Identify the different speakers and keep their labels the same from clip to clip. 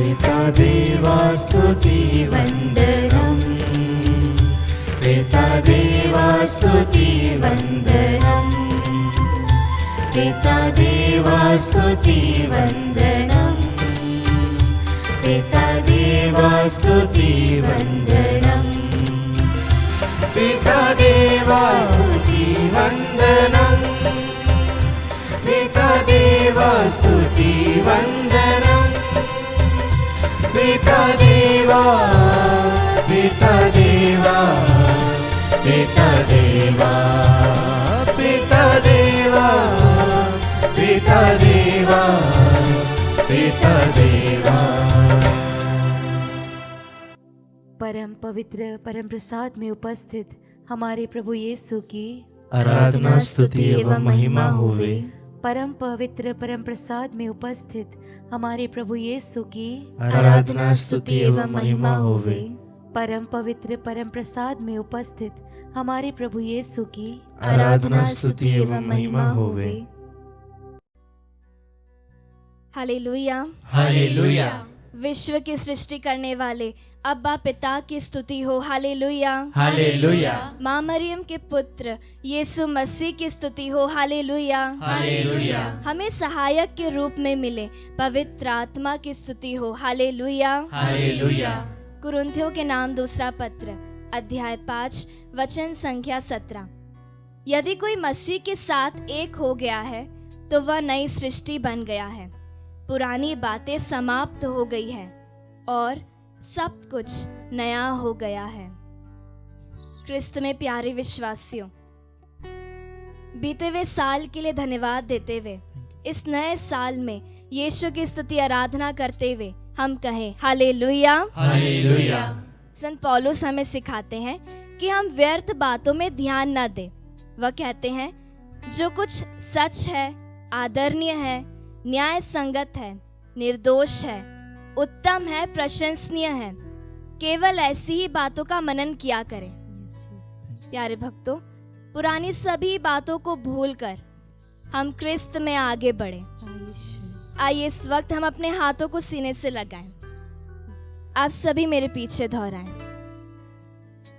Speaker 1: पिता देवा स्तुति वंदनम, पिता देवा स्तुति वंदनम, पिता देवा स्तुति वंदनम, पिता देवा स्तुति वंदनम, पिता देवा स्तुति वंदनम, पिता देवा स्तुति वंदनम, पिता देवा, पिता देवा, पिता देवा, पिता देवा, पिता देवा, पिता देवा।
Speaker 2: परम पवित्र परम प्रसाद में उपस्थित हमारे प्रभु यीशु की
Speaker 1: आराधना स्तुति एवं महिमा होवे।
Speaker 2: परम पवित्र परम प्रसाद में उपस्थित हमारे प्रभु यीशु की
Speaker 1: आराधना स्तुति एवं महिमा होवे।
Speaker 2: परम पवित्र परम प्रसाद में उपस्थित हमारे प्रभु यीशु की
Speaker 1: आराधना स्तुति एवं महिमा होवे।
Speaker 3: Hallelujah,
Speaker 1: hallelujah.
Speaker 3: विश्व की सृष्टि करने वाले अब्बा पिता की स्तुति हो। हालेलुया,
Speaker 1: हालेलुया,
Speaker 3: माँ मरियम के पुत्र यीशु मसीह की स्तुति हो। हालेलुया,
Speaker 1: हालेलुया,
Speaker 3: हमें सहायक के रूप में मिले पवित्र आत्मा की स्तुति हो। Hallelujah,
Speaker 1: hallelujah.
Speaker 3: कुरिन्थियों के नाम दूसरा पत्र अध्याय 5 वचन संख्या 17। यदि कोई मसीह के साथ एक हो गया है तो वह नई सृष्टि बन गया है, पुरानी बातें समाप्त हो गई है और सब कुछ नया हो गया है। क्रिस्त में प्यारे विश्वासियों, बीते हुए साल के लिए धन्यवाद देते हुए इस नए साल में यीशु की स्तुति आराधना करते हुए हम कहें हालेलुया,
Speaker 1: हालेलुया।
Speaker 3: संत पौलुस हमें सिखाते हैं कि हम व्यर्थ बातों में ध्यान न दें। वह कहते हैं जो कुछ सच है, आदरणीय है, न्याय संगत है, निर्दोष है, उत्तम है, प्रशंसनीय है, केवल ऐसी ही बातों का मनन किया करें। प्यारे भक्तों, पुरानी सभी बातों को भूलकर हम क्रिस्त में आगे बढ़े। आइए इस वक्त हम अपने हाथों को सीने से लगाएं। आप सभी मेरे पीछे दोहराएं।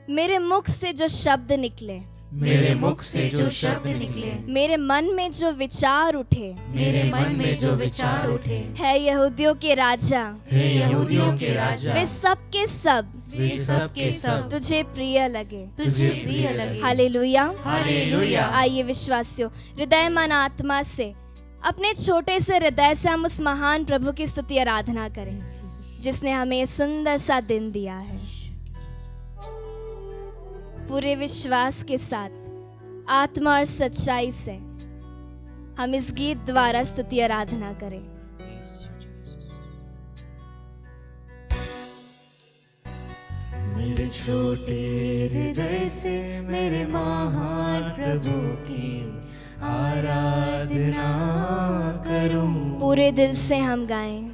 Speaker 3: मेरे मुख से जो शब्द निकले,
Speaker 1: मेरे मुख से जो शब्द निकले,
Speaker 3: मेरे मन में जो विचार उठे,
Speaker 1: मेरे मन में जो विचार उठे,
Speaker 3: है यहूदियों के राजा,
Speaker 1: हे यहूदियों के राजा,
Speaker 3: वे सब के सब,
Speaker 1: वे सब के सब
Speaker 3: तुझे प्रिय लगे,
Speaker 1: तुझे प्रिय लगे।
Speaker 3: Hallelujah,
Speaker 1: hallelujah.
Speaker 3: आइए विश्वासियों, हृदय मन आत्मा से अपने छोटे से हृदय से हम उस महान प्रभु की स्तुति आराधना करें जिसने हमें सुंदर सा दिन दिया है। पूरे विश्वास के साथ आत्मा और सच्चाई से हम इस गीत द्वारा स्तुति आराधना करें।
Speaker 1: मेरे छोटे हृदय से मेरे महान प्रभु की आराधना करूं।
Speaker 3: पूरे दिल से हम गाएं।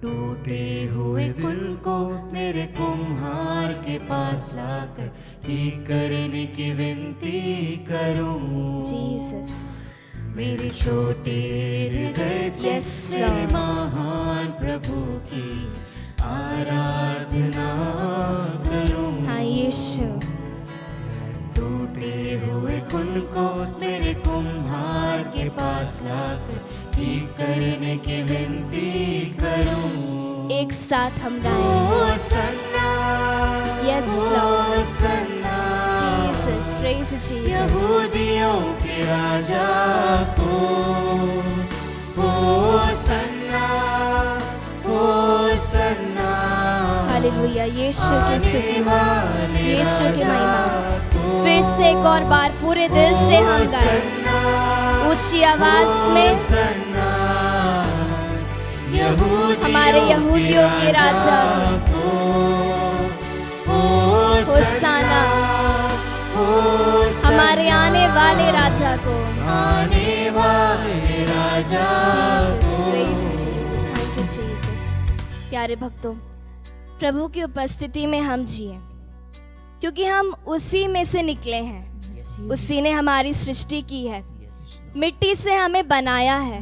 Speaker 1: टूटे हुए दिल को मेरे कुम्हार के पास लाकर ठीक करने की विनती करूं।
Speaker 3: जीसस,
Speaker 1: मेरे छोटे हृदय से
Speaker 3: Yes,
Speaker 1: मेरे
Speaker 3: Lord.
Speaker 1: महान प्रभु की आराधना करूं।
Speaker 3: हाँ यीशु,
Speaker 1: टूटे हुए कुल को मेरे कुम्हार के पास लाकर ठीक करने की विनती करूं।
Speaker 3: एक साथ हम गाएं।
Speaker 1: Hosanna,
Speaker 3: Yes, Lord.
Speaker 1: Hosanna,
Speaker 3: Jesus, praise Jesus.
Speaker 1: यहूदियों के राजा को होसन्ना, होसन्ना।
Speaker 3: हालेलुया, यीशु की स्तुति हो, यीशु की महिमा। फिर से एक और बार पूरे दिल से हम गाएं, ऊंची आवाज में। हमारे यहूदियों के राजा होसाना, हमारे आने वाले राजा को।
Speaker 1: आने वाले राजा
Speaker 3: Jesus, praise Jesus, thank you Jesus. प्यारे भक्तों, प्रभु की उपस्थिति में हम जिए क्योंकि हम उसी में से निकले हैं। उसी ने हमारी सृष्टि की है, मिट्टी से हमें बनाया है,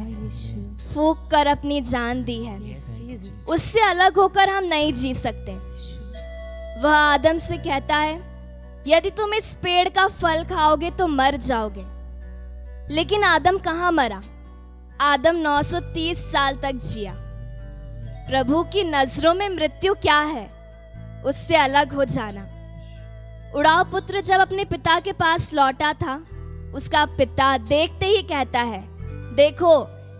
Speaker 3: फूंक कर अपनी जान दी है।
Speaker 2: जीसस।
Speaker 3: उससे अलग होकर हम नहीं जी सकते। वह आदम से कहता है, यदि तुम इस पेड़ का फल खाओगे तो मर जाओगे। लेकिन आदम कहाँ मरा? आदम 930 साल तक जिया। प्रभु की नजरों में मृत्यु क्या है? उससे अलग हो जाना। उड़ाव पुत्र जब अपने पिता के पास लौटा था, उसका पिता देखते ही कहता है, देखो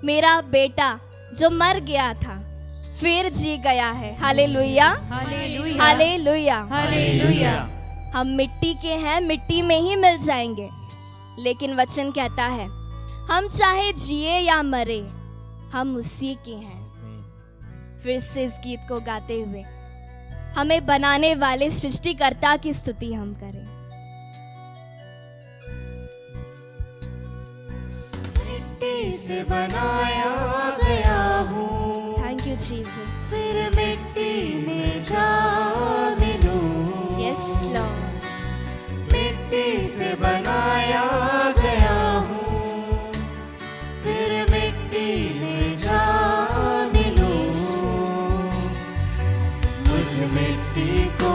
Speaker 3: मेरा बेटा जो मर गया था फिर जी गया है। Hallelujah,
Speaker 2: hallelujah,
Speaker 3: hallelujah,
Speaker 2: hallelujah.
Speaker 3: हम मिट्टी के हैं, मिट्टी में ही मिल जाएंगे। लेकिन वचन कहता है, हम चाहे जिए या मरे, हम उसी के हैं। फिर से इस गीत को गाते हुए हमें बनाने वाले सृष्टिकर्ता की स्तुति हम करें।
Speaker 1: मिट्टी से बनाया गया हूँ,
Speaker 3: थैंक यू जीसस।
Speaker 1: फिर मिट्टी में जा मिलूं।
Speaker 3: Yes Lord.
Speaker 1: मिट्टी से बनाया गया हूँ, फिर मिट्टी में जा मिलूं। मुझ मिट्टी को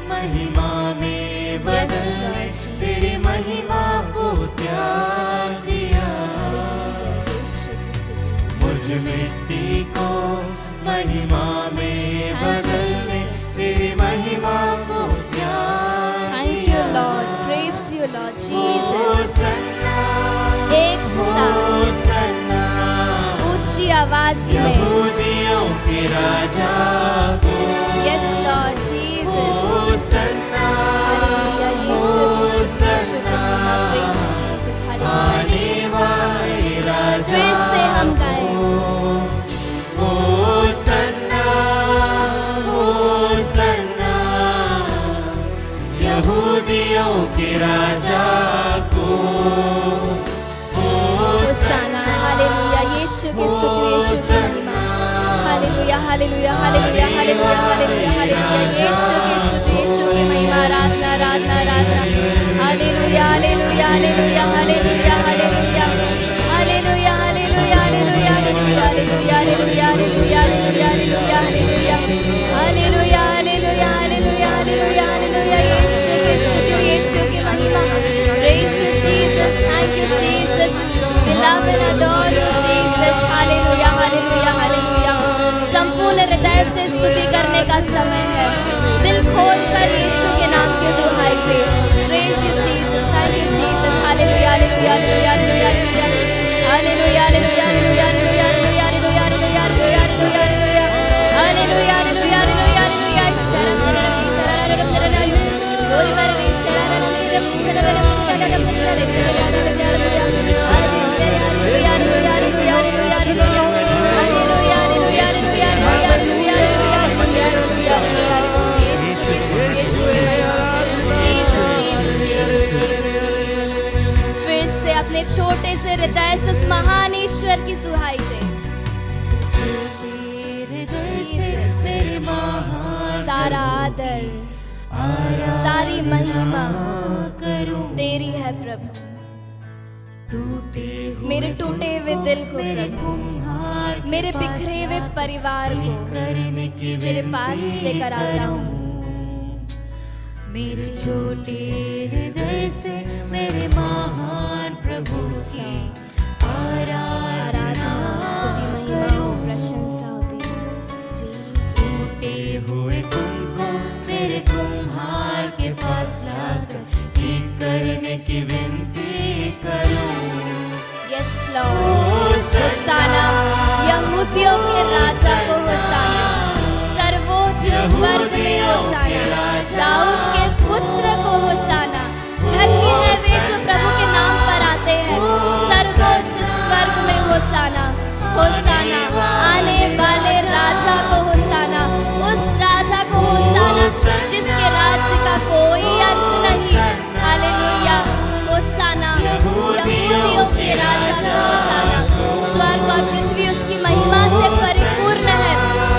Speaker 1: महिमा में बदल, तेरी महिमा को त्याग दिया। मुझ मिट्टी को महिमा में बदल, तेरी महिमा को त्याग।
Speaker 3: Thank you Lord, praise you Lord Jesus. एक साथ
Speaker 1: होसन्ना,
Speaker 3: ऊंची आवाज में
Speaker 1: यहूदियों के राजा को।
Speaker 3: Yes lord Jesus.
Speaker 1: Hosanna,
Speaker 3: hallelujah, यीशु क्रिस्त, यीशु का नाम, प्रेज जीसस। हालेलुया।
Speaker 1: आने वाले राजा
Speaker 3: फिर से हम गाएं।
Speaker 1: होसन्ना, होसन्ना, यहूदियों के राजा को।
Speaker 3: होसाना, हालेलुया, यीशु की स्तुति, यीशु की महिमा। Hallelujah, hallelujah, hallelujah, hallelujah, hallelujah, hallelujah, यीशु की स्तुति, यीशु की महिमा। आराधना, आराधना, आराधना। Hallelujah, hallelujah, hallelujah, hallelujah, hallelujah, hallelujah, hallelujah, hallelujah, hallelujah, hallelujah, hallelujah, hallelujah, hallelujah, hallelujah, hallelujah, hallelujah, hallelujah, hallelujah, hallelujah, यीशु की स्तुति, यीशु की महिमा। Praise you Jesus, thank you Jesus, we love and adore you Jesus, hallelujah, hallelujah, hallelujah. संपूर्ण हृदय से स्तुति करने का समय है, दिल खोल कर यीशु के नाम की दुहाई दे। Praise you Jesus, thank you Jesus, hallelujah, hallelujah, hallelujah, hallelujah, hallelujah, hallelujah, hallelujah, hallelujah, hallelujah, hallelujah, hallelujah, hallelujah, hallelujah, hallelujah, hallelujah, शरण शरण शरण शरण गोरी बरनी शरण शरण शरण फिर से अपने छोटे से हृदय से उस महान ईश्वर की सुहाई दे। सारा आदर, सारी महिमा तेरी है प्रभु। मेरे टूटे हुए दिल को प्रभु, मेरे बिखरे हुए परिवार को मेरे पास लेकर आता हूँ।
Speaker 1: मेरे छोटे हृदय से मेरे महान प्रभु की आराधना,
Speaker 3: स्तुति, महिमा हो, प्रशंसा होती है।
Speaker 1: टूटे हुए तुमको मेरे कुम्हार के पास लाकर ठीक करने की विनती करूं।
Speaker 3: यस लॉर्ड, होसाना, यहूदियों के राजा को होसाना, सर्वोच्च स्वर्ग में होसाना, दाऊद के पुत्र को होसाना। धन्य है वे जो प्रभु के नाम पर आते हैं, सर्वोच्च स्वर्ग में होसाना, होसाना। आने वाले राजा को होसाना, उस राजा को होसाना जिसके राज्य का कोई अंत नहीं। हालेलुया, होसाना, यहूदियों के राजा को होसाना। स्वर्ग और पृथ्वी उसकी महिमा से परिपूर्ण है,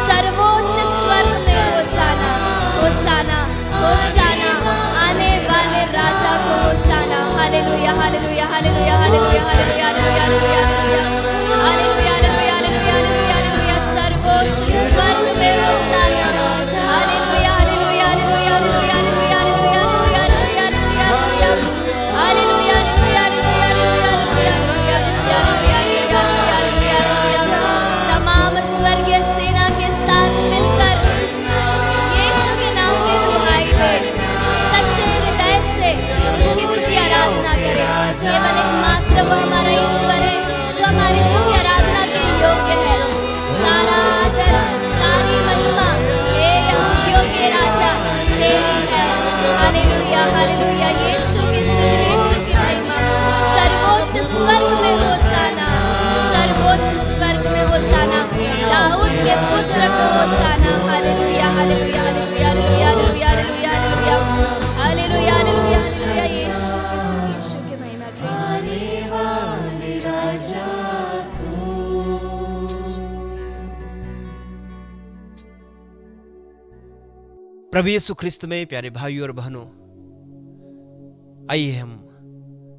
Speaker 3: सर्वोच्च स्वर्ग में होसाना, होसाना, होसाना। आने वाले राजा को hosanna. Hallelujah, hallelujah, hallelujah, hallelujah, hallelujah, hallelujah, hallelujah, hallelujah, hallelujah, hallelujah, hallelujah, hallelujah, सर्वोच्च को hosanna. Hallelujah hallelujah hallelujah hallelujah hallelujah hallelujah hallelujah hallelujah hallelujah. यीशु के महिमा।
Speaker 4: प्रभु यीशु ख्रिस्त में प्यारे भाइयों और बहनों, आइए हम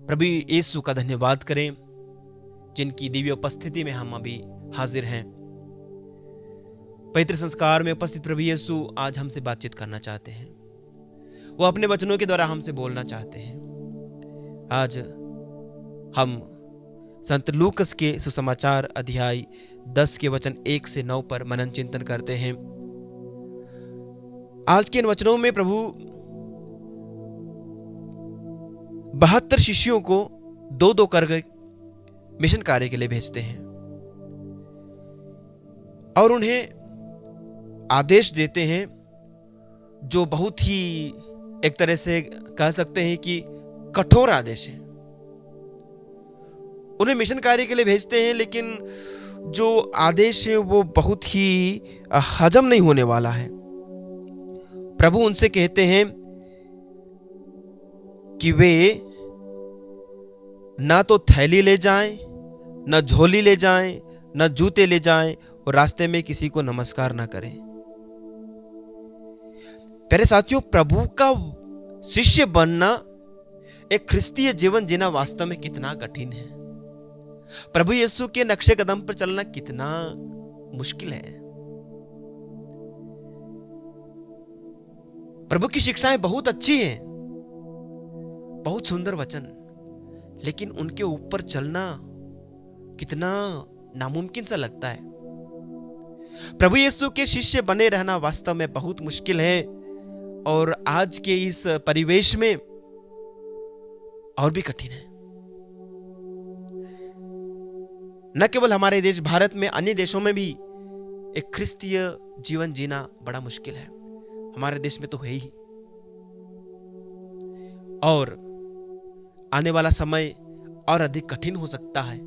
Speaker 4: प्रभु यीशु का धन्यवाद करें जिनकी दिव्य उपस्थिति में हम अभी हाजिर हैं। पवित्र संस्कार में उपस्थित प्रभु यीशु आज हमसे बातचीत करना चाहते हैं। वो अपने वचनों के द्वारा हमसे बोलना चाहते हैं। आज हम संत लूकस के सुसमाचार अध्याय 10 के वचन 1 से 9 पर मनन चिंतन करते हैं। आज के इन वचनों में प्रभु 72 शिष्यों को 2-2 करके मिशन कार्य के लिए भेजते हैं और उन्हें आदेश देते हैं जो बहुत ही एक तरह से कह सकते हैं कि कठोर आदेश है। उन्हें मिशन कार्य के लिए भेजते हैं, लेकिन जो आदेश है वो बहुत ही हजम नहीं होने वाला है। प्रभु उनसे कहते हैं कि वे ना तो थैली ले जाएं, न झोली ले जाएं, न जूते ले जाएं और रास्ते में किसी को नमस्कार ना करें। प्यारे साथियों, प्रभु का शिष्य बनना, एक ख्रिस्तीय जीवन जीना वास्तव में कितना कठिन है। प्रभु यीशु के नक्शे कदम पर चलना कितना मुश्किल है। प्रभु की शिक्षाएं बहुत अच्छी हैं, बहुत सुंदर वचन, लेकिन उनके ऊपर चलना कितना नामुमकिन सा लगता है। प्रभु यीशु के शिष्य बने रहना वास्तव में बहुत मुश्किल है और आज के इस परिवेश में और भी कठिन है। न केवल हमारे देश भारत में, अन्य देशों में भी एक ख्रिस्तीय जीवन जीना बड़ा मुश्किल है। हमारे देश में तो है ही, और आने वाला समय और अधिक कठिन हो सकता है।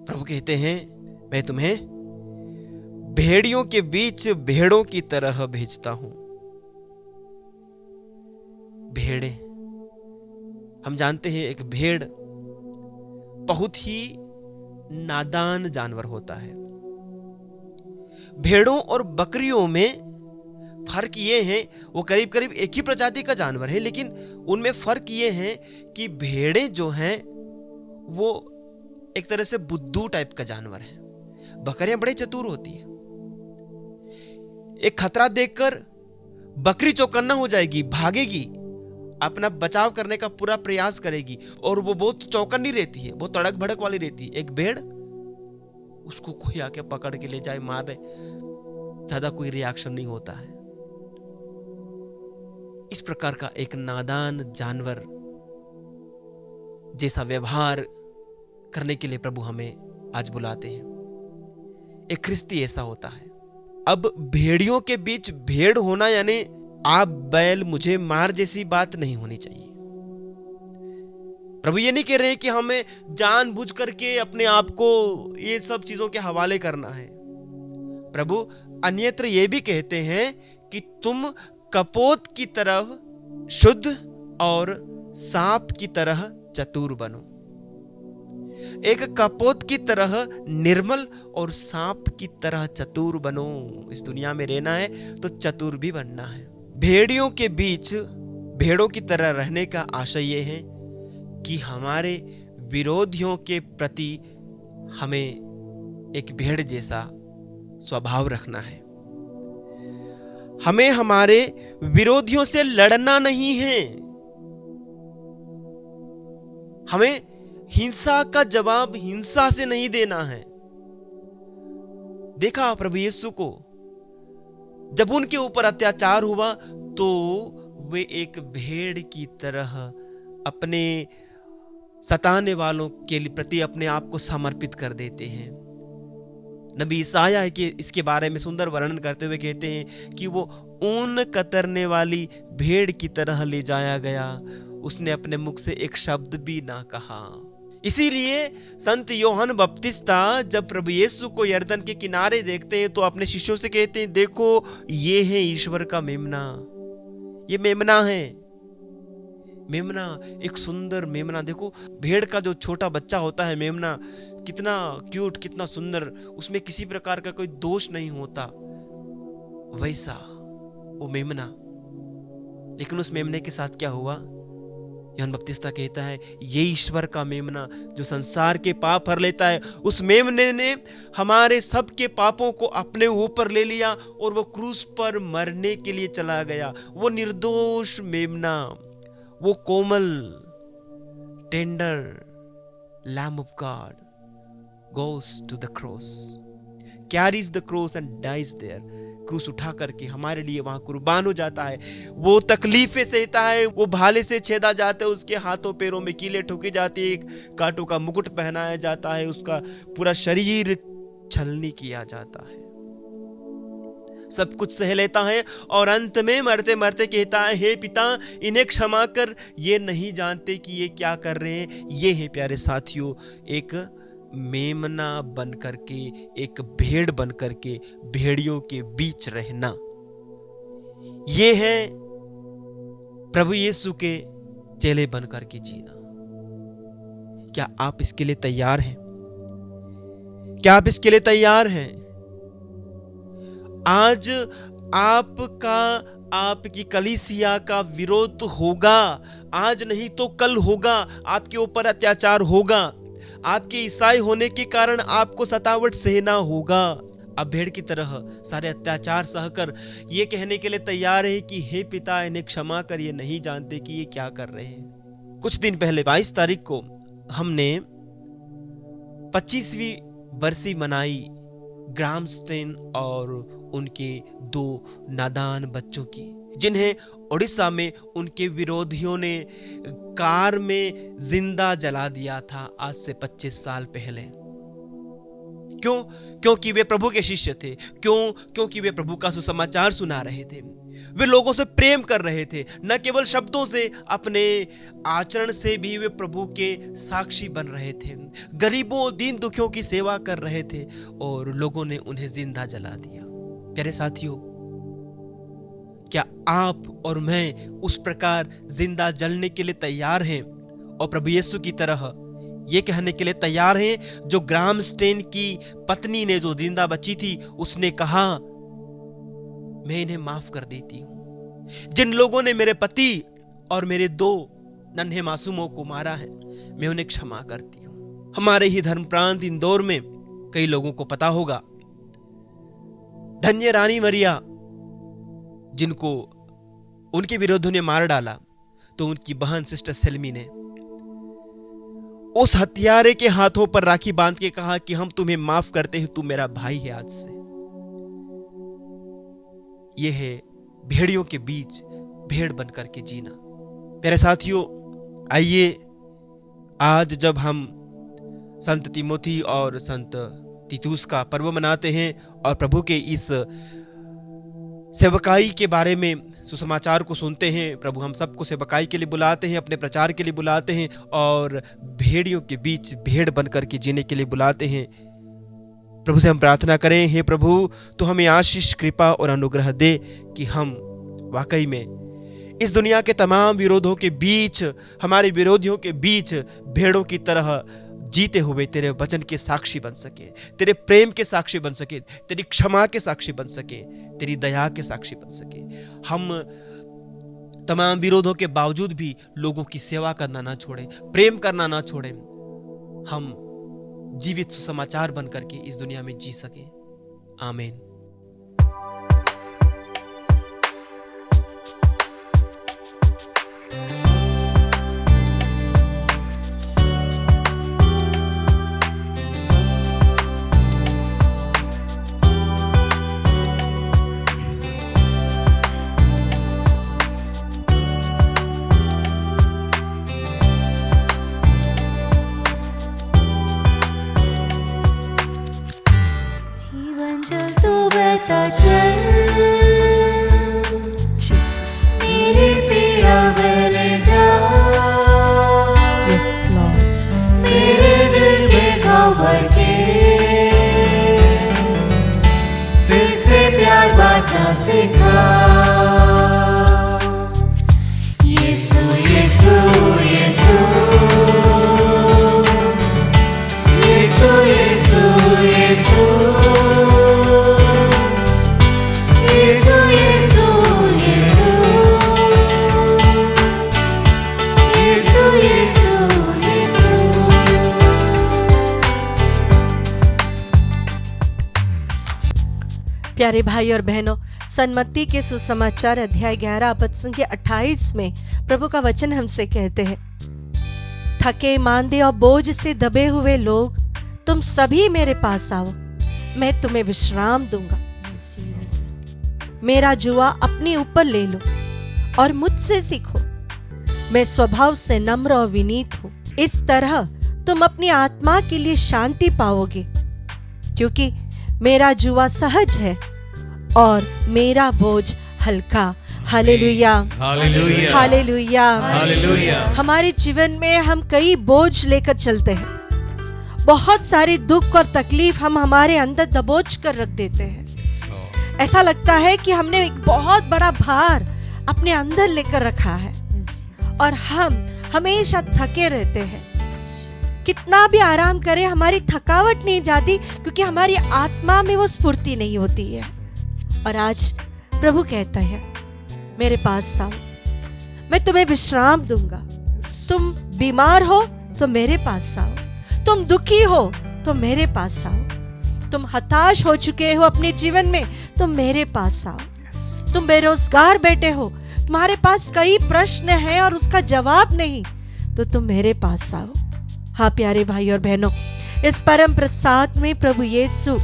Speaker 4: प्रभु कहते हैं, मैं तुम्हें भेड़ियों के बीच भेड़ों की तरह भेजता हूं। भेड़े, हम जानते हैं एक भेड़ बहुत ही नादान जानवर होता है। भेड़ों और बकरियों में फर्क ये है, वो करीब करीब एक ही प्रजाति का जानवर है, लेकिन उनमें फर्क ये है कि भेड़ें जो हैं वो एक तरह से बुद्धू टाइप का जानवर है, बकरियां बड़े चतुर होती है। एक खतरा देखकर बकरी चौकन्ना हो जाएगी, भागेगी, अपना बचाव करने का पूरा प्रयास करेगी और वो बहुत चौकन्नी रहती है, बहुत तड़क भड़क वाली रहती है। एक भेड़, उसको कोई आके पकड़ के ले जाए, मारे, ज्यादा कोई रिएक्शन नहीं होता है। इस प्रकार का एक नादान जानवर जैसा व्यवहार करने के लिए प्रभु हमें आज बुलाते हैं। एक ख्रिस्ती ऐसा होता है। अब भेड़ियों के बीच भेड़ होना यानी आप बैल मुझे मार जैसी बात नहीं होनी चाहिए। प्रभु ये नहीं कह रहे कि हमें जानबूझ करके अपने आप को ये सब चीजों के हवाले करना है। प्रभु अन्यत्र ये भी कहते हैं कि तुम कपोत की तरह शुद्ध और सांप की तरह चतुर बनो। एक कपोत की तरह निर्मल और सांप की तरह चतुर बनो। इस दुनिया में रहना है तो चतुर भी बनना है। भेड़ियों के बीच भेड़ों की तरह रहने का आशय यह है कि हमारे विरोधियों के प्रति हमें एक भेड़ जैसा स्वभाव रखना है। हमें हमारे विरोधियों से लड़ना नहीं है। हमें हिंसा का जवाब हिंसा से नहीं देना है। देखा प्रभु यीशु को, जब उनके ऊपर अत्याचार हुआ तो वे एक भेड़ की तरह अपने सताने वालों के प्रति अपने आप को समर्पित कर देते हैं। नबी ईसाया है कि इसके बारे में सुंदर वर्णन करते हुए कहते हैं कि वो ऊन कतरने वाली भेड़ की तरह ले जाया गया, उसने अपने मुख से एक शब्द भी ना कहा। इसीलिए संत योहन बपतिस्ता जब प्रभु यीशु को यरदन के किनारे देखते हैं तो अपने शिष्यों से कहते हैं, देखो ये है ईश्वर का मेमना। ये मेमना है, मेमना, एक सुंदर मेमना। देखो भेड़ का जो छोटा बच्चा होता है मेमना, कितना क्यूट, कितना सुंदर, उसमें किसी प्रकार का कोई दोष नहीं होता, वैसा वो मेमना। लेकिन उस मेमने के साथ क्या हुआ? योहन बपतिस्ता कहता है, ये ईश्वर का मेमना जो संसार के पाप हर लेता है। उस मेमने ने हमारे सब के पापों को अपने ऊपर ले लिया और वो क्रूस पर मरने के लिए चला गया। वो निर्दोष मेमना, वो कोमल tender lamb of God goes to the cross, carries the cross and dies there। क्रूस उठा करके हमारे लिए वहां कुर्बान हो जाता है। वो तकलीफें सहता है, वो भाले से छेदा जाता है, उसके हाथों पैरों में कीले ठोकी जाती है, कांटों का मुकुट पहनाया जाता है, उसका पूरा शरीर छलनी किया जाता है, सब कुछ सह लेता है और अंत में मरते मरते कहता है, हे पिता इन्हें क्षमा कर, ये नहीं जानते कि ये क्या कर रहे हैं। ये है प्यारे साथियों एक मेमना बन करके, एक भेड़ बन करके भेड़ियों के बीच रहना। ये है प्रभु यीशु के चेले बन करके जीना। क्या आप इसके लिए तैयार हैं? क्या आप इसके लिए तैयार हैं? आज आपका, आपकी कलीसिया का विरोध होगा, आज नहीं तो कल होगा, आपके ऊपर अत्याचार होगा, आपके ईसाई होने के कारण आपको सतावट सहना होगा। अब भेड़ की तरह सारे अत्याचार सहकर ये कहने के लिए तैयार है कि हे पिता इन्हें क्षमा कर, ये नहीं जानते कि ये क्या कर रहे हैं। कुछ दिन पहले 22 तारीख को हमने 25वीं बरसी मनाई ग्रामस्टेन और उनके 2 नादान बच्चों की, जिन्हें उड़ीसा में उनके विरोधियों ने कार में जिंदा जला दिया था आज से 25 साल पहले। क्यों? क्योंकि वे प्रभु के शिष्य थे। क्यों? क्योंकि वे प्रभु का सुसमाचार सुना रहे थे, वे लोगों से प्रेम कर रहे थे, न केवल शब्दों से, अपने आचरण से भी वे प्रभु के साक्षी बन रहे थे, गरीबों दीन दुखियों की सेवा कर रहे थे और लोगों ने उन्हें जिंदा जला दिया। प्यारे साथियों, क्या आप और मैं उस प्रकार जिंदा जलने के लिए तैयार हैं और प्रभु यीशु की तरह ये कहने के लिए तैयार हैं जो ग्रामस्टेन की पत्नी ने जो जिंदा बची थी, उसने कहा मैं इन्हें माफ कर देती हूं। जिन लोगों ने मेरे पति और मेरे 2 नन्हे मासूमों को मारा है, मैं उन्हें क्षमा करती हूं। हमारे ही धर्म प्रांत इंदौर में कई लोगों को पता होगा, धन्य रानी मरिया जिनको उनके विरोधियों ने मार डाला, तो उनकी बहन सिस्टर सेल्मी ने उस हत्यारे के हाथों पर राखी बांध के कहा कि हम तुम्हें माफ करते हैं, तू मेरा भाई है आज से। यह है भेड़ियों के बीच भेड़ बनकर के जीना। प्यारे साथियों, आइए आज जब हम संत तिमोथी और संत तीतुस का पर्व मनाते हैं और प्रभु के इस सेवकाई के बारे में सुसमाचार को सुनते हैं, प्रभु हम सबको सेवकाई के लिए बुलाते हैं, अपने प्रचार के लिए बुलाते हैं और भेड़ियों के बीच भेड़ बनकर के जीने के लिए बुलाते हैं। प्रभु से हम प्रार्थना करें, हे प्रभु तो हमें आशीष, कृपा और अनुग्रह दे कि हम वाकई में इस दुनिया के तमाम विरोधों के बीच, हमारे विरोधियों के बीच भेड़ों की तरह जीते हुए तेरे वचन के साक्षी बन सके, तेरे प्रेम के साक्षी बन सके, तेरी क्षमा के साक्षी बन सके, तेरी दया के साक्षी बन सके। हम तमाम विरोधों के बावजूद भी लोगों की सेवा करना ना छोड़ें, प्रेम करना ना छोड़ें, हम जीवित सुसमाचार बन करके इस दुनिया में जी सके। आमीन।
Speaker 1: मेरी पीड़ा में ले जा, yes Lord, सिखा। यीशु यीशु यीशु यीशु यीशु यीशु यीशु यीशु यीशु यीशु यीशु यीशु।
Speaker 5: प्यारे भाई और बहनों, सन्मति के सुसमाचार अध्याय 11 पद संख्या 28 में प्रभु का वचन हमसे कहते हैं, थके मांदे और बोझ से दबे हुए लोग, तुम सभी मेरे पास आओ, मैं तुम्हें विश्राम दूंगा। मेरा जुआ अपने ऊपर ले लो और मुझसे सीखो, मैं स्वभाव से नम्र और विनीत हूं। इस तरह तुम अपनी आत्मा के लिए शांति पाओगे, क्योंकि मेरा जुआ सहज है और मेरा बोझ हल्का। Hallelujah,
Speaker 6: hallelujah,
Speaker 5: hallelujah,
Speaker 6: hallelujah.
Speaker 5: हमारे जीवन में हम कई बोझ लेकर चलते हैं, बहुत सारे दुख और तकलीफ हम हमारे अंदर दबोच कर रख देते हैं। ऐसा लगता है कि हमने एक बहुत बड़ा भार अपने अंदर लेकर रखा है और हम हमेशा थके रहते हैं। कितना भी आराम करें हमारी थकावट नहीं जाती, क्योंकि हमारी आत्मा में वो स्फूर्ति नहीं होती है। और आज प्रभु कहता है, मेरे पास आओ, मैं तुम्हें विश्राम दूंगा। तुम बीमार हो तो मेरे पास आओ, तुम दुखी हो तो मेरे पास आओ, तुम हताश हो चुके हो अपने जीवन में तो मेरे पास आओ, तुम बेरोजगार बैठे हो, तुम्हारे पास कई प्रश्न हैं और उसका जवाब नहीं, तो तुम मेरे पास आओ। हाँ प्यारे भाई और बहनों, इस परम प्रसाद में प्रभु यीशु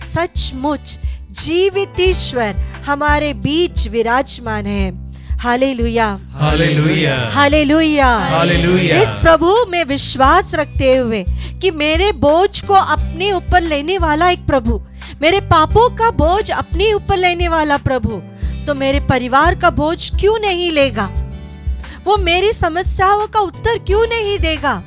Speaker 5: सचमुच जीवित ईश्वर हमारे बीच विराजमान है। Hallelujah,
Speaker 6: hallelujah,
Speaker 5: hallelujah,
Speaker 6: hallelujah.
Speaker 5: इस प्रभु में विश्वास रखते हुए कि मेरे बोझ को अपने ऊपर लेने वाला एक प्रभु, मेरे पापों का बोझ अपने ऊपर लेने वाला प्रभु, तो मेरे परिवार का बोझ क्यों नहीं लेगा? वो मेरी समस्याओं का उत्तर क्यों नहीं देगा?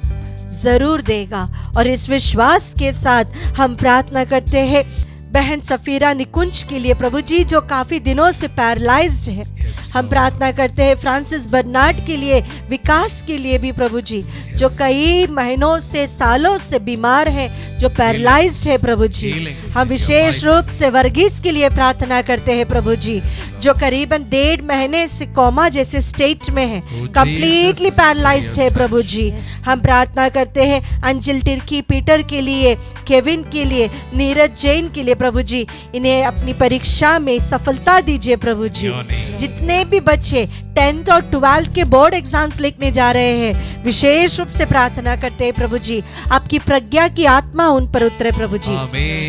Speaker 5: जरूर देगा। और इस विश्वास के साथ हम प्रार्थना करते हैं बहन सफीरा निकुंज के लिए प्रभु जी, जो काफी दिनों से पैरालाइज्ड है। हम प्रार्थना करते हैं फ्रांसिस बर्नार्ड के लिए, विकास के लिए भी प्रभु जी, जो कई महीनों से सालों से बीमार है, जो पैरालाइज्ड है प्रभु जी। हम विशेष रूप से वर्गीस के लिए प्रार्थना करते हैं प्रभु जी, जो करीबन 1.5 महीने से कोमा जैसे स्टेट में है, कंप्लीटली पैरालाइज्ड है प्रभु जी। हम प्रार्थना करते हैं अंजिल टिर्की पीटर के लिए, केविन के लिए, नीरज जैन के लिए प्रभु जी, इन्हें अपनी परीक्षा में सफलता दीजिए प्रभु जी। जितने भी बच्चे 10th और 12th के बोर्ड एग्जाम्स लिखने जा रहे हैं, विशेष रूप से प्रार्थना करते हैं प्रभु जी, आपकी प्रज्ञा की आत्मा उन पर उतरे प्रभु जी।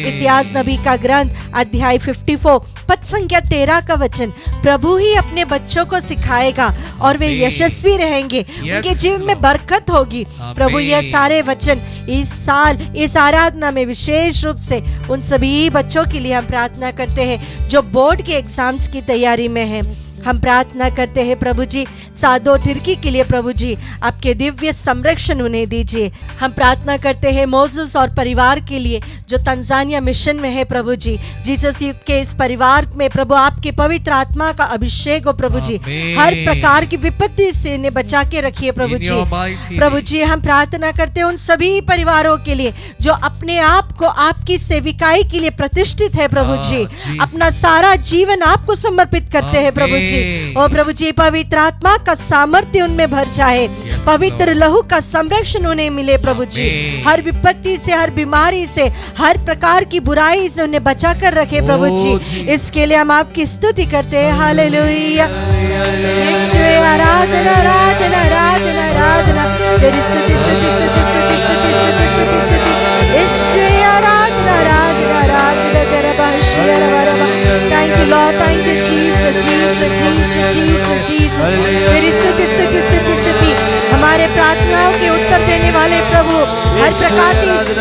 Speaker 5: इस याज नबी का ग्रंथ अध्याय 54 पद संख्या 13 का वचन, प्रभु ही अपने बच्चों को सिखाएगा और वे यशस्वी रहेंगे, उनके जीवन में बरकत होगी। प्रभु यह सारे वचन इस साल इस आराधना में विशेष रूप से उन सभी बच्चों के लिए हम प्रार्थना करते हैं जो बोर्ड के एग्जाम्स की तैयारी में हैं। हम प्रार्थना करते हैं प्रभु जी सादो टिर्की के लिए, प्रभु जी आपके दिव्य संरक्षण उन्हें दीजिए। हम प्रार्थना करते हैं मोसेस और परिवार के लिए जो तंजानिया मिशन में है प्रभु जी, जीसस यूथ के इस परिवार में प्रभु आपके पवित्र आत्मा का अभिषेक हो प्रभु जी, हर प्रकार की विपत्ति से इन्हें बचा के रखिए प्रभु जी। प्रभु जी हम प्रार्थना करते हैं उन सभी परिवारों के लिए जो अपने आप को आपकी सेविकाई के लिए प्रतिष्ठित है प्रभु जी, अपना सारा जीवन आपको समर्पित करते हैं प्रभु जी। ओ प्रभु जी पवित्र आत्मा का सामर्थ्य उनमें भर जाए, पवित्र लहू का संरक्षण उन्हें मिले प्रभु जी, हर विपत्ति से, हर बीमारी से, हर प्रकार की बुराई से उन्हें बचा कर रखे प्रभु जी। इसके लिए हम आपकी स्तुति करते हैं। हालेलुया, यीशु आराधना आराधना आराधना आराधना, तेरी स्तुति स्तुति स्तुति स्तुति स्तुति स्तुति स्तुति स्तुति, यीशु आराधना आराधना आराधना तेरा बाशिया रवा। Thank you Lord, thank you Jesus Jesus Jesus Jesus Jesus, तेरी स्तुति स्तुति स्तुति स्तुति, हमारे प्रार्थनाओं के उत्तर देने वाले प्रभु, हर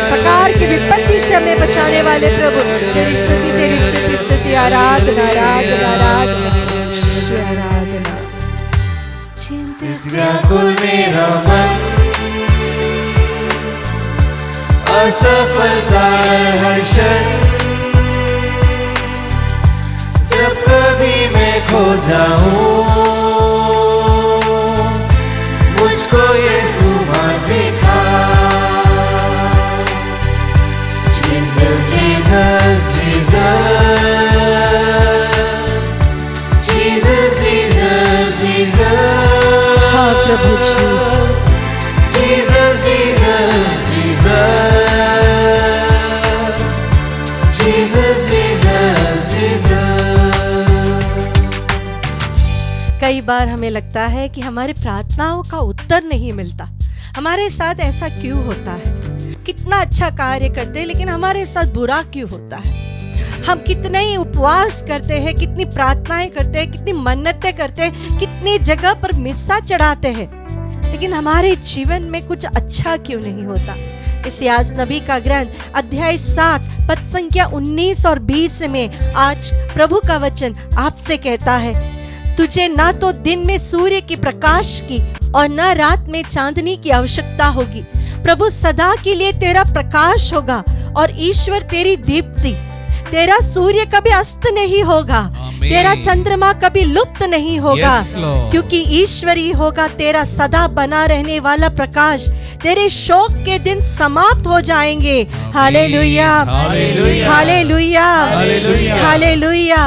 Speaker 5: प्रकार की विपत्ति से हमें बचाने वाले प्रभु, तेरी स्तुति तेरी स्तुति स्तुति, आराधना आराधना आराधना आराधना।
Speaker 1: चिंतित व्याकुल मेरा मन, असफलता हर क्षण, जब खो जाऊं, मुझको यीशु मार्ग दिखा। Jesus, Jesus, Jesus, Jesus, Jesus, Jesus।
Speaker 5: हाँ प्रभु जी,
Speaker 1: Jesus, Jesus, Jesus, Jesus, Jesus, Jesus।
Speaker 5: कई बार हमें लगता है कि हमारी प्रार्थनाओं का उत्तर नहीं मिलता। हमारे साथ ऐसा क्यों होता है? कितना अच्छा कार्य करते हैं लेकिन हमारे साथ बुरा क्यों होता है? हम कितने ही उपवास करते हैं, कितनी प्रार्थनाएं करते हैं, कितनी मन्नतें करते हैं, कितनी जगह पर मिस्सा चढ़ाते हैं, लेकिन हमारे जीवन में कुछ अच्छा क्यों नहीं होता? इस्यास नबी का ग्रंथ अध्याय 60 पद संख्या 19 और 20 में आज प्रभु का वचन आपसे कहता है, तुझे ना तो दिन में सूर्य की प्रकाश की और न रात में चांदनी की आवश्यकता होगी। प्रभु सदा के लिए तेरा प्रकाश होगा और ईश्वर तेरी दीप्ति। तेरा सूर्य कभी अस्त नहीं होगा, तेरा चंद्रमा कभी लुप्त नहीं होगा, क्योंकि ईश्वरी होगा तेरा सदा बना रहने वाला प्रकाश। तेरे शोक के दिन समाप्त हो जाएंगे। Hallelujah, hallelujah, hallelujah.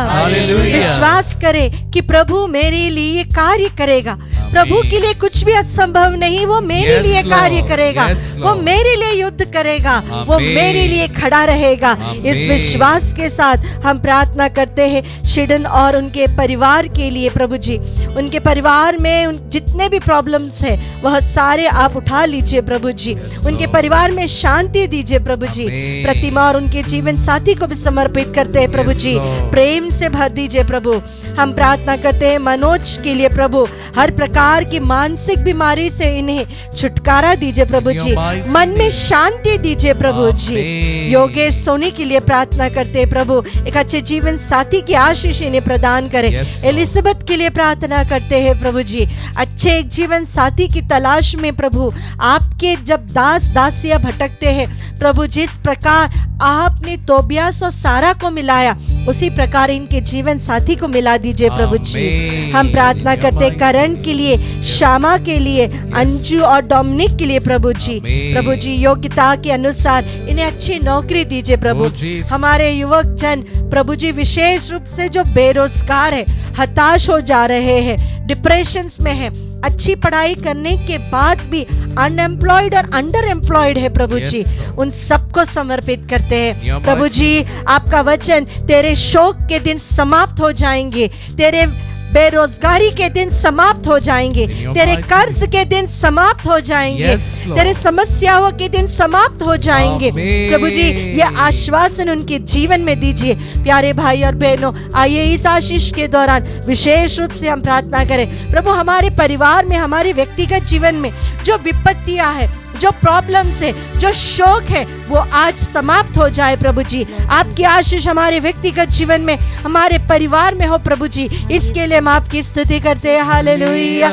Speaker 5: विश्वास करे कि प्रभु मेरे लिए कार्य करेगा। प्रभु के लिए कुछ भी असंभव नहीं, वो मेरे लिए कार्य करेगा, वो मेरे लिए युद्ध करेगा, वो मेरे लिए खड़ा रहेगा। इस विश्वास के साथ हम प्रार्थना करते हैं शिडन और उनके परिवार के लिए। प्रभु जी, उनके परिवार में जितने भी प्रॉब्लम्स है वह सारे आप उठा लीजिए प्रभु जी। उनके परिवार में शांति दीजिए प्रभु जी। प्रतिमा और उनके जीवन साथी को भी समर्पित करते हैं प्रभु जी, प्रेम से भर दीजिए प्रभु। हम प्रार्थना करते हैं मनोज के लिए प्रभु, हर प्रकार की मानसिक बीमारी से इन्हें छुटकारा दीजिए प्रभु जी, मन में शांति दीजिए प्रभु जी। योगेश सोनी के लिए प्रार्थना करते हैं प्रभु, एक अच्छे जीवन साथी की आशीष इन्हें प्रदान करें। एलिजाबेथ के लिए प्रार्थना करते हैं प्रभु जी, अच्छे एक जीवन साथी की तलाश में प्रभु आपके जब दास दासियां भटकते हैं प्रभु, जिस प्रकार आपने तोबियास और सारा को मिलाया उसी प्रकार इनके जीवन साथी को मिला दीजिए प्रभु जी। हम प्रार्थना करते करण के लिए, श्यामा के लिए, अंजू और डोमिनिक के लिए प्रभु जी। प्रभु जी योग्यता के अनुसार इन्हें अच्छी नौकरी दीजिए प्रभु। हमारे युवक जन प्रभु जी विशेष रूप से जो बेरोजगार है, हताश हो जा रहे हैं, डिप्रेशन में है, अच्छी पढ़ाई करने के बाद भी अनएम्प्लॉयड और अंडर एम्प्लॉयड है प्रभु जी, उन सबको समर्पित करते हैं प्रभु जी। आपका वचन, तेरे शोक के दिन समाप्त हो जाएंगे, तेरे बेरोजगारी के दिन समाप्त हो जाएंगे, तेरे कर्ज के दिन समाप्त हो जाएंगे, तेरे समस्याओं के दिन समाप्त हो जाएंगे प्रभु जी। ये आश्वासन उनके जीवन में दीजिए। प्यारे भाई और बहनों, आइए इस आशीष के दौरान विशेष रूप से हम प्रार्थना करें प्रभु, हमारे परिवार में, हमारे व्यक्तिगत जीवन में जो विपत्तियां है, जो प्रॉब्लम्स है, जो शोक है, वो आज समाप्त हो जाए प्रभु जी। आपकी आशीष हमारे व्यक्तिगत जीवन में, हमारे परिवार में हो प्रभु जी। इसके लिए हम आपकी स्तुति करते हैं। हालेलुया,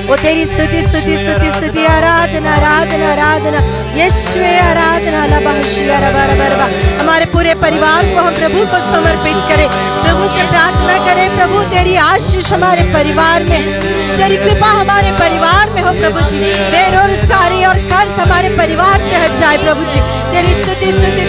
Speaker 5: वो तेरी स्तुति स्तुति स्तुति स्तुति, आराधना आराधना आराधना, यीशु आराधना। हमारे पूरे परिवार को हम प्रभु को समर्पित करें, प्रभु से प्रार्थना करें प्रभु तेरी आशीष हमारे परिवार में, तेरी कृपा हमारे परिवार में हो प्रभु जी। बेरोजगारी और कर्ज हमारे परिवार से हट जाए प्रभु जी। तेरी स्तुति स्तुति